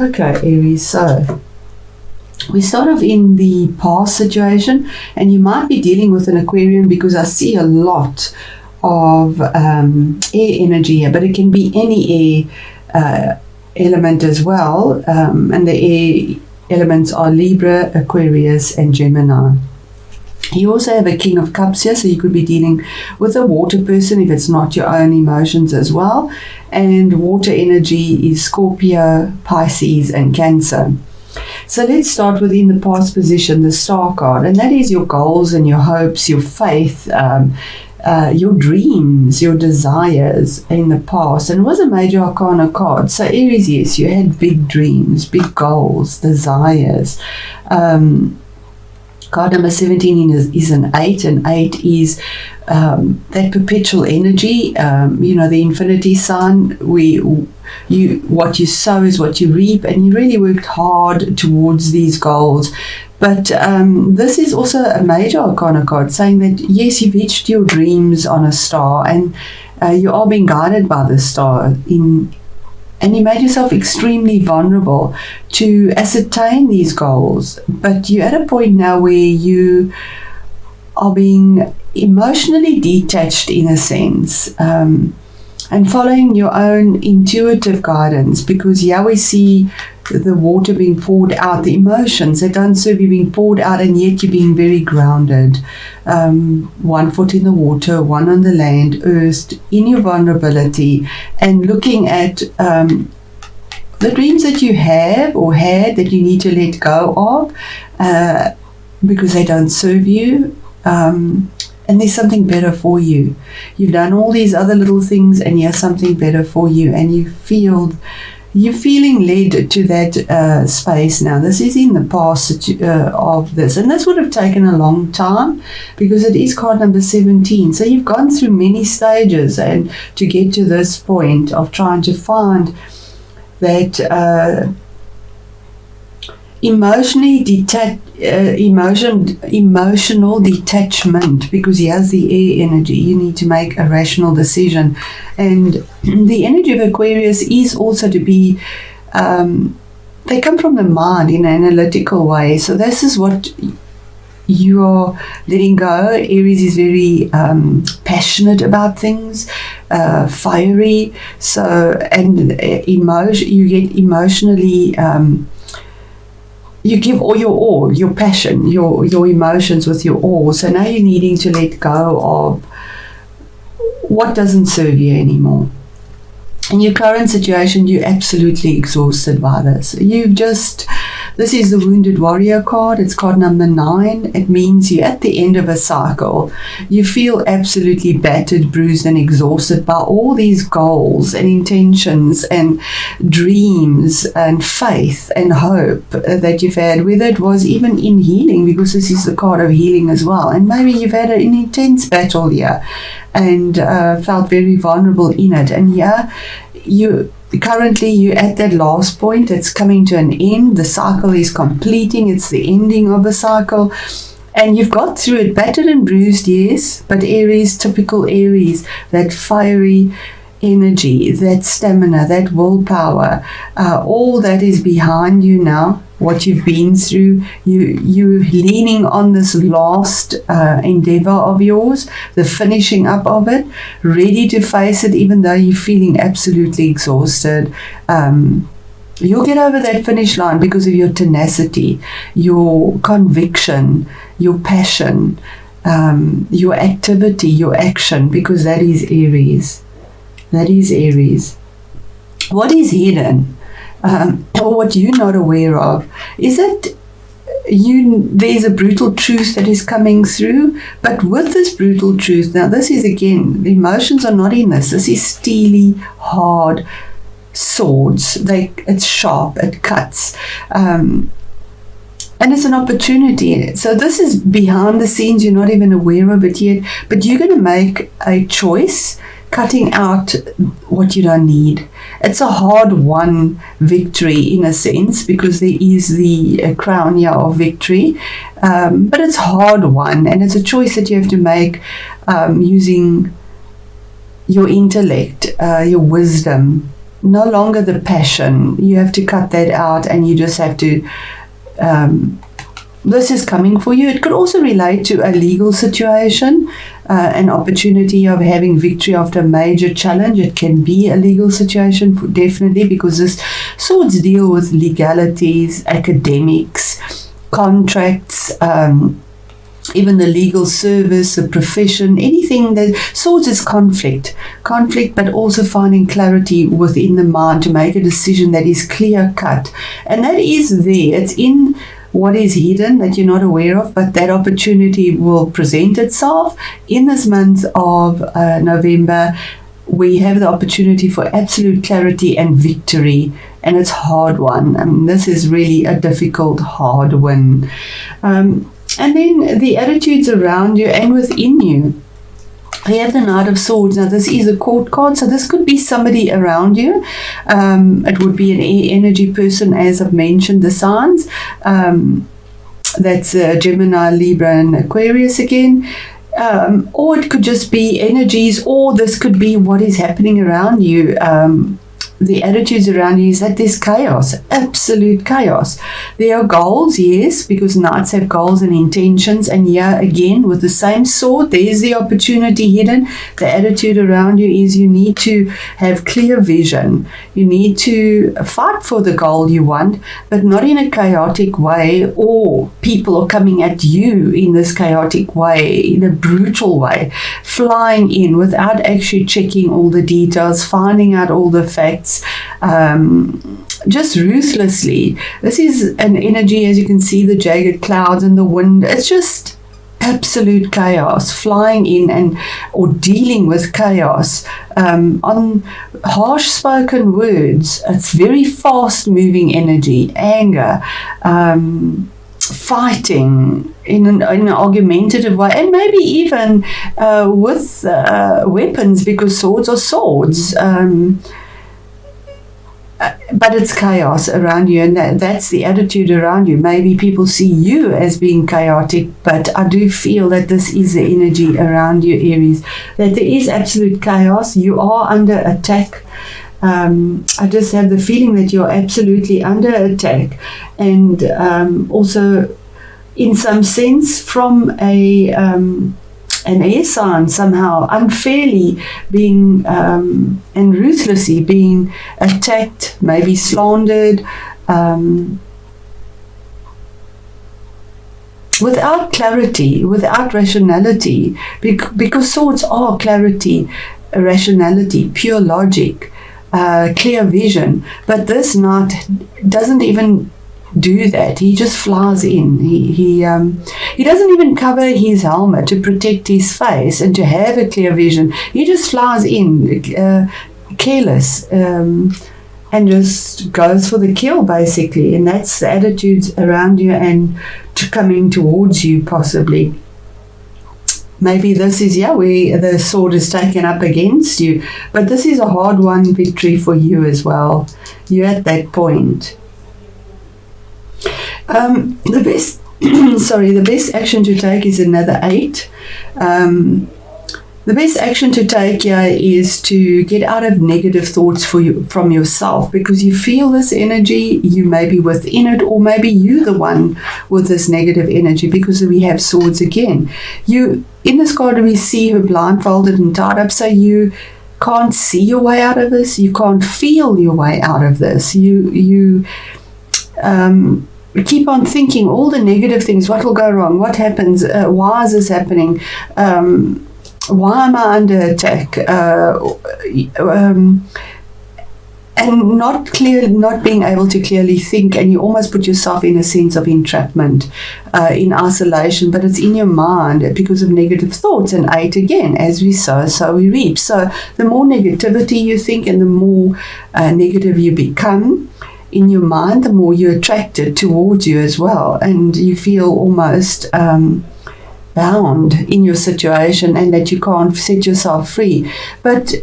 Okay, Aries, so we start off in the past situation, and you might be dealing with an Aquarian because I see a lot of air energy here, but it can be any air element as well, and the air elements are Libra, Aquarius, and Gemini. You also have a King of Cups here, so you could be dealing with a water person if it's not your own emotions as well. And water energy is Scorpio, Pisces, and Cancer. So let's start within the past position, the Star card, and that is your goals and your hopes, your faith, your dreams, your desires in the past. And it was a major arcana card. So Aries, yes, you had big dreams, big goals, desires. Card number 17 is an 8, and 8 is that perpetual energy, the infinity sign. What you sow is what you reap, and you really worked hard towards these goals. But this is also a major arcana card saying that, yes, you've reached your dreams on a star, and you are being guided by the star and you made yourself extremely vulnerable to ascertain these goals. But you're at a point now where you are being emotionally detached in a sense, and following your own intuitive guidance, because here we see the water being poured out, the emotions that don't serve you being poured out, and yet you're being very grounded. One foot in the water, one on the land, earthed in your vulnerability, and looking at the dreams that you have or had that you need to let go of because they don't serve you. And there's something better for you. You've done all these other little things, and here's something better for you, and you're feeling led to that space now. This is in the past of this, and this would have taken a long time because it is card number 17. So you've gone through many stages and to get to this point of trying to find that emotional detachment, because he has the air energy. You need to make a rational decision, and the energy of Aquarius is also to be they come from the mind in an analytical way. So this is what you are letting go. Aries is very passionate about things, fiery, so, and you get emotionally you give all your passion, your emotions with your all. So now you're needing to let go of what doesn't serve you anymore. In your current situation, you're absolutely exhausted by this. This is the Wounded Warrior card. It's card number 9. It means you're at the end of a cycle. You feel absolutely battered, bruised, and exhausted by all these goals and intentions and dreams and faith and hope that you've had, whether it was even in healing, because this is the card of healing as well. And maybe you've had an intense battle here and felt very vulnerable in it. And currently you're at that last point. It's coming to an end. The cycle is completing. It's the ending of a cycle, and you've got through it, battered and bruised, yes, but Aries, typical Aries, that fiery energy, that stamina, that willpower, all that is behind you now. What you've been through, you're leaning on this last endeavor of yours, the finishing up of it, ready to face it, even though you're feeling absolutely exhausted. You'll get over that finish line because of your tenacity, your conviction, your passion, your activity, your action, because that is Aries. That is Aries. What is hidden? Or what you're not aware of is that there's a brutal truth that is coming through, but with this brutal truth, now this is again, the emotions are not in this. This is steely, hard swords. It's sharp, it cuts, and it's an opportunity. So this is behind the scenes. You're not even aware of it yet, but you're going to make a choice, cutting out what you don't need. It's a hard-won victory in a sense, because there is the crown here of victory, but it's hard-won, and it's a choice that you have to make using your intellect, your wisdom, no longer the passion. You have to cut that out, and you just have to this is coming for you. It could also relate to a legal situation, an opportunity of having victory after a major challenge. It can be a legal situation, definitely, because this swords deal with legalities, academics, contracts, even the legal service, the profession, anything that swords is conflict, but also finding clarity within the mind to make a decision that is clear cut. And that is there. It's in what is hidden that you're not aware of, but that opportunity will present itself in this month of November. We have the opportunity for absolute clarity and victory, and it's hard one. I mean, this is really a difficult, hard win. And then the attitudes around you and within you. We have the Knight of Swords. Now, this is a court card, so this could be somebody around you. It would be an air energy person, as I've mentioned, the signs. That's Gemini, Libra, and Aquarius again. Or it could just be energies, or this could be what is happening around you. The attitudes around you is that there's chaos, absolute chaos. There are goals, yes, because knights have goals and intentions. And yeah, again, with the same sword, there's the opportunity hidden. The attitude around you is you need to have clear vision. You need to fight for the goal you want, but not in a chaotic way, or people are coming at you in this chaotic way, in a brutal way, flying in without actually checking all the details, finding out all the facts. Just ruthlessly. This is an energy, as you can see, the jagged clouds and the wind. It's just absolute chaos, flying in or dealing with chaos on harsh spoken words. It's very fast moving energy, anger, fighting in an argumentative way, and maybe even with weapons, because swords are swords. But it's chaos around you, and that's the attitude around you. Maybe people see you as being chaotic, but I do feel that this is the energy around you, Aries, that there is absolute chaos. You are under attack. I just have the feeling that you're absolutely under attack, and also in some sense from an air sign, somehow unfairly being and ruthlessly being attacked, maybe slandered, without clarity, without rationality, because swords are clarity, rationality, pure logic, clear vision. But this knight doesn't even do that. He just flies in. He doesn't even cover his helmet to protect his face and to have a clear vision. He just flies in, careless, and just goes for the kill, basically. And that's the attitudes around you and coming towards you, possibly. Maybe this is, where the sword is taken up against you. But this is a hard-won victory for you as well. You're at that point. The best action to take is another 8. The best action to take here is to get out of negative thoughts from yourself, because you feel this energy, you may be within it, or maybe you the one with this negative energy, because we have swords again. In this card we see her blindfolded and tied up, so you can't see your way out of this, you can't feel your way out of this. You keep on thinking all the negative things. What will go wrong? What happens? Why is this happening? Why am I under attack? And not being able to clearly think, and you almost put yourself in a sense of entrapment, in isolation, but it's in your mind because of negative thoughts. And 8 again, as we sow, so we reap. So the more negativity you think and the more negative you become in your mind, the more you're attracted towards you as well, and you feel almost bound in your situation and that you can't set yourself free. But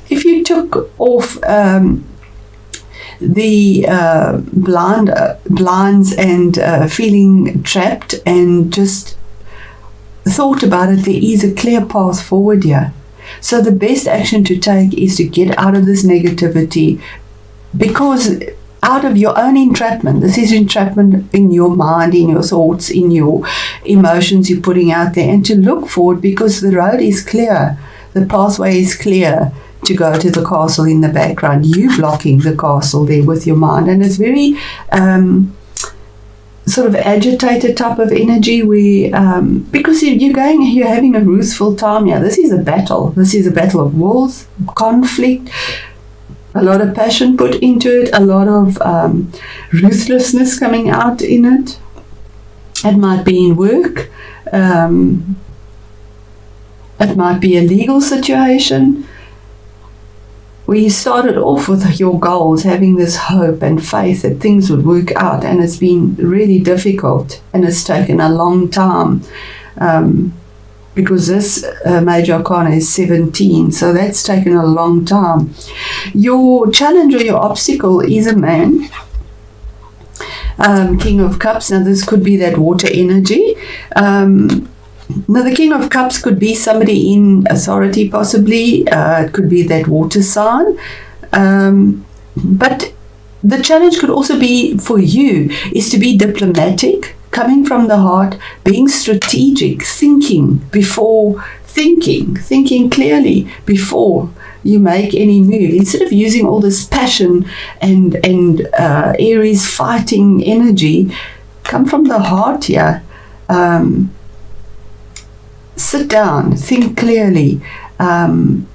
if you took off the blinds and feeling trapped and just thought about it, there is a clear path forward here. So the best action to take is to get out of this negativity, because out of your own entrapment, this is entrapment in your mind, in your thoughts, in your emotions you're putting out there, and to look forward, because the road is clear, the pathway is clear to go to the castle in the background. You blocking the castle there with your mind, and it's very sort of agitated type of energy where because you're having a ruthful time here. This is a battle. This is a battle of wills, conflict, a lot of passion put into it, a lot of ruthlessness coming out in it. It might be in work. It might be a legal situation where you started off with your goals, having this hope and faith that things would work out, and it's been really difficult, and it's taken a long time, because this major arcana is 17, so that's taken a long time. Your challenge or your obstacle is a man, King of Cups. Now this could be that water energy. Now, the King of Cups could be somebody in authority, possibly. It could be that water sign. But the challenge could also be for you is to be diplomatic, coming from the heart, being strategic, thinking clearly before you make any move. Instead of using all this passion and Aries fighting energy, come from the heart here. Sit down, think clearly,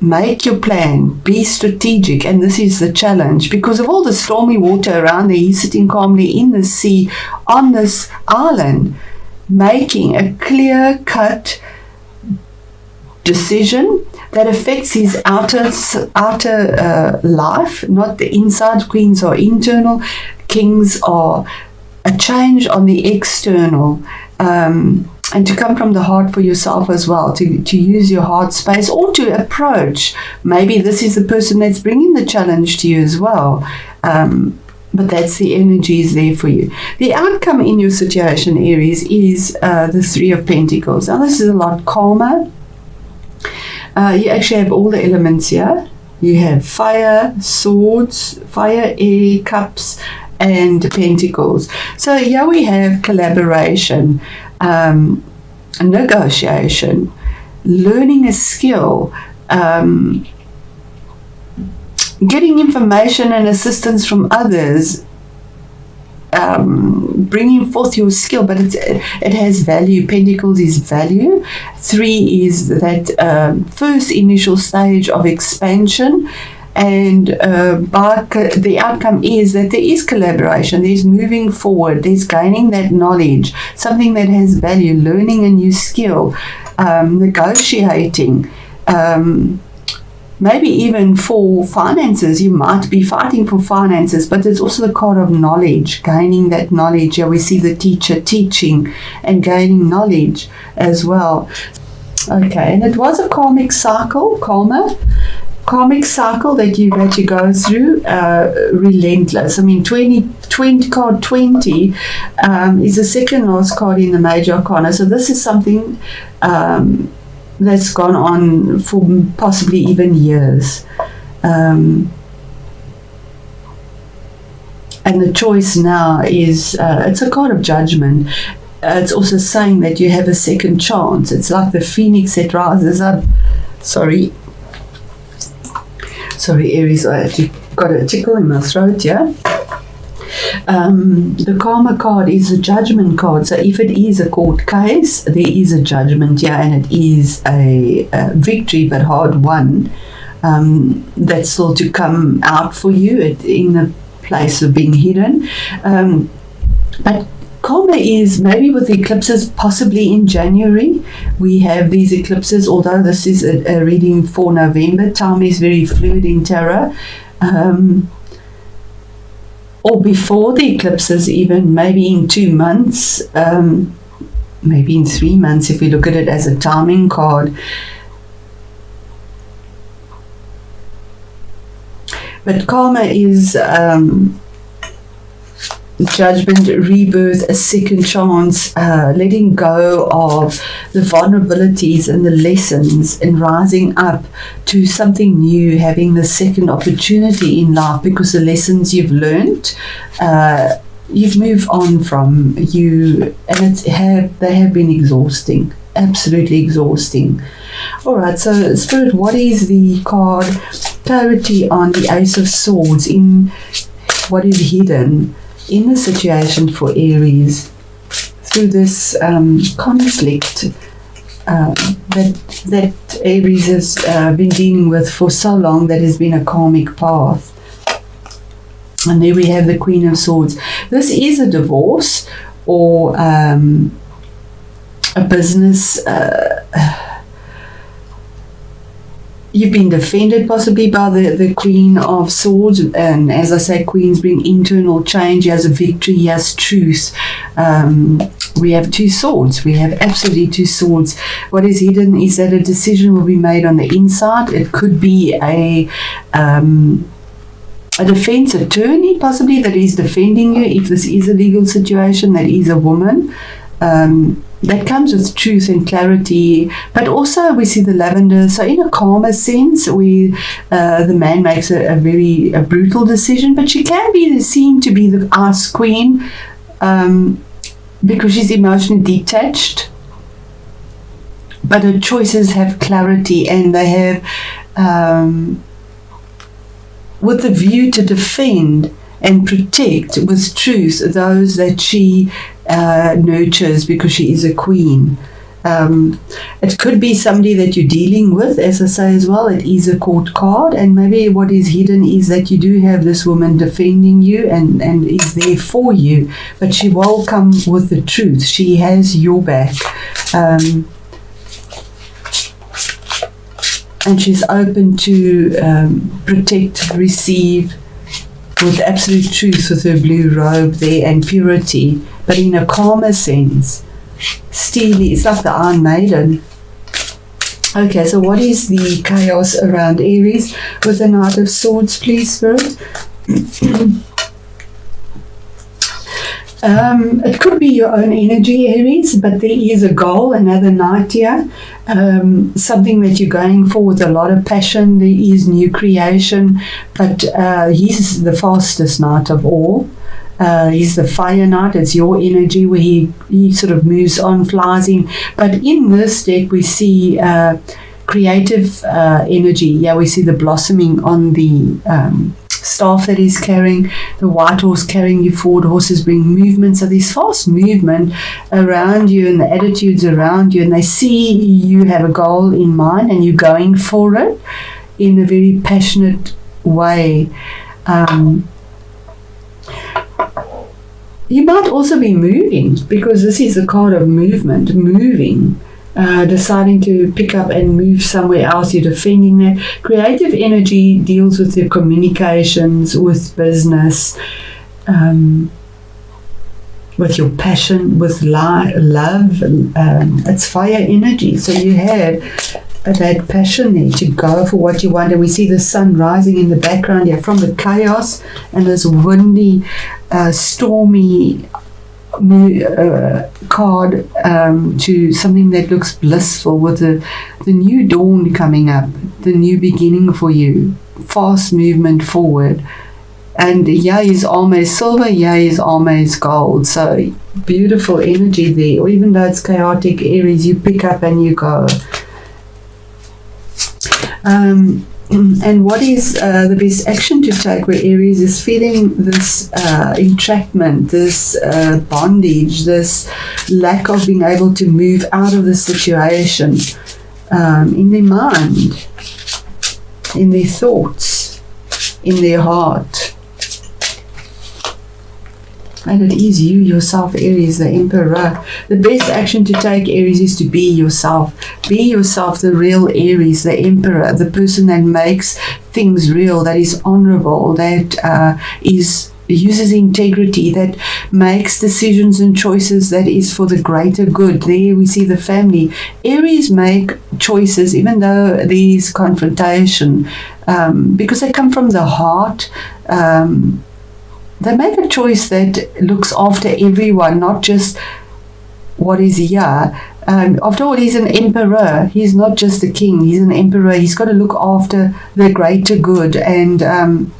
make your plan, be strategic, and this is the challenge. Because of all the stormy water around there, he's sitting calmly in the sea on this island, making a clear-cut decision that affects his outer life, not the inside. Queens are internal, kings are a change on the external. And to come from the heart for yourself as well, to use your heart space, or to approach. Maybe this is the person that's bringing the challenge to you as well. But that's the energies there for you. The outcome in your situation, Aries, is the Three of Pentacles. Now, this is a lot calmer. You actually have all the elements here. You have fire, swords, fire, air, cups, and pentacles. So here we have collaboration, negotiation, learning a skill, getting information and assistance from others, bringing forth your skill, but it has value. Pentacles is value. 3 is that first initial stage of expansion. And the outcome is that there is collaboration, there's moving forward, there's gaining that knowledge, something that has value, learning a new skill, negotiating, maybe even for finances. You might be fighting for finances, but there's also the card of knowledge, gaining that knowledge. Here we see the teacher teaching and gaining knowledge as well. Okay, and it was a karmic cycle that you've had to go through, relentless. I mean, 20 card 20 is the second last card in the major arcana. So this is something that's gone on for possibly even years. And the choice now is, it's a card of judgment. It's also saying that you have a second chance. It's like the phoenix that rises up. Sorry, Aries, I actually got a tickle in my throat, yeah? The karma card is a judgment card. So if it is a court case, there is a judgment here, and it is a victory, but hard won. That's still to come out for you in the place of being hidden. But karma is maybe with eclipses, possibly in January. We have these eclipses, although this is a reading for November. Time is very fluid in tarot. Or before the eclipses, even maybe in 2 months, maybe in 3 months, if we look at it as a timing card. But karma is judgment, rebirth, a second chance, letting go of the vulnerabilities and the lessons, and rising up to something new, having the second opportunity in life, because the lessons you've learned, you've moved on from you, and they have been exhausting, absolutely exhausting. All right, so Spirit, what is the card clarity on the Ace of Swords in what is hidden in the situation for Aries through this conflict that Aries has been dealing with for so long, that has been a karmic path. And there we have the Queen of Swords. This is a divorce or a business. You've been defended possibly by the Queen of Swords, and as I say, queens bring internal change. He has a victory, he has truth. We have two swords. We have absolutely two swords. What is hidden is that a decision will be made on the inside. It could be a defense attorney possibly that is defending you, if this is a legal situation, that is a woman. That comes with truth and clarity, but also we see the lavender. So in a calmer sense, the man makes a very brutal decision, but she can be seen to be the ice queen because she's emotionally detached. But her choices have clarity, and they have with the view to defend and protect with truth those that she nurtures, because she is a queen. It could be somebody that you're dealing with, as I say as well. It is a court card, and maybe what is hidden is that you do have this woman defending you and is there for you, but she will come with the truth. She has your back. And she's open to protect, receive with absolute truth, with her blue robe there and purity, but in a calmer sense. Steely, it's like the Iron Maiden. Okay, so what is the chaos around Aries with the Knight of Swords, please, Spirit? It could be your own energy, Aries, but there is a goal, another knight here, something that you're going for with a lot of passion. There is new creation, but he's the fastest knight of all. He's the fire knight. It's your energy where he sort of moves on, flies in. But in this deck, we see creative energy. Yeah, we see the blossoming on the staff that he's carrying, the white horse carrying you forward. Horses bring movement, so there's fast movement around you and the attitudes around you, and they see you have a goal in mind and you're going for it in a very passionate way. You might also be moving, because this is a card of movement, moving. Deciding to pick up and move somewhere else. You're defending that. Creative energy deals with your communications, with business, with your passion, with love. It's fire energy. So you have that passion there to go for what you want. And we see the sun rising in the background here from the chaos and this windy, stormy card to something that looks blissful, with the new dawn coming up, the new beginning for you, fast movement forward. And yeah, his armor is silver, yeah, his armor is gold. So beautiful energy there. Or even though it's chaotic, Aries, you pick up and you go. And what is the best action to take where Aries is feeling this entrapment, this bondage, this lack of being able to move out of the situation in their mind, in their thoughts, in their heart. And it is you yourself, Aries, the Emperor. The best action to take, Aries, is to be yourself. Be yourself, the real Aries, the Emperor, the person that makes things real, that is honorable, that uses integrity, that makes decisions and choices that is for the greater good. There we see the family. Aries make choices even though there is confrontation, because they come from the heart. they make a choice that looks after everyone, not just what is here. After all, he's an emperor. He's not just a king. He's an emperor. He's got to look after the greater good. And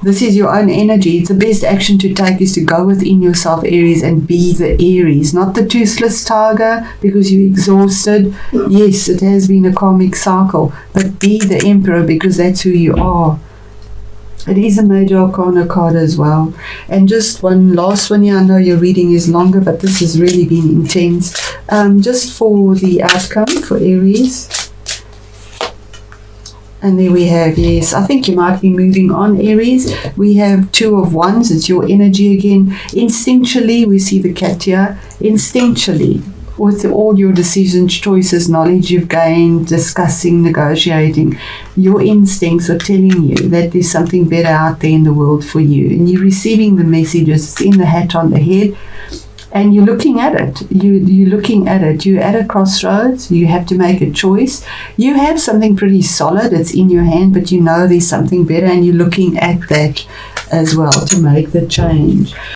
this is your own energy. It's the best action to take is to go within yourself, Aries, and be the Aries, not the toothless tiger because you're exhausted. Yes, it has been a karmic cycle, but be the emperor because that's who you are. It is a major arcana card as well. And just one last one here. I know your reading is longer, but this has really been intense. Just for the outcome for Aries. And there we have, yes, I think you might be moving on, Aries. We have Two of Wands. It's your energy again. Instinctually, we see the cat here. Instinctually, with all your decisions, choices, knowledge you've gained, discussing, negotiating, your instincts are telling you that there's something better out there in the world for you. And you're receiving the messages. It's in the hat on the head. And you're looking at it. You're looking at it. You're at a crossroads. You have to make a choice. You have something pretty solid. It's in your hand, but you know there's something better, and you're looking at that as well to make the change.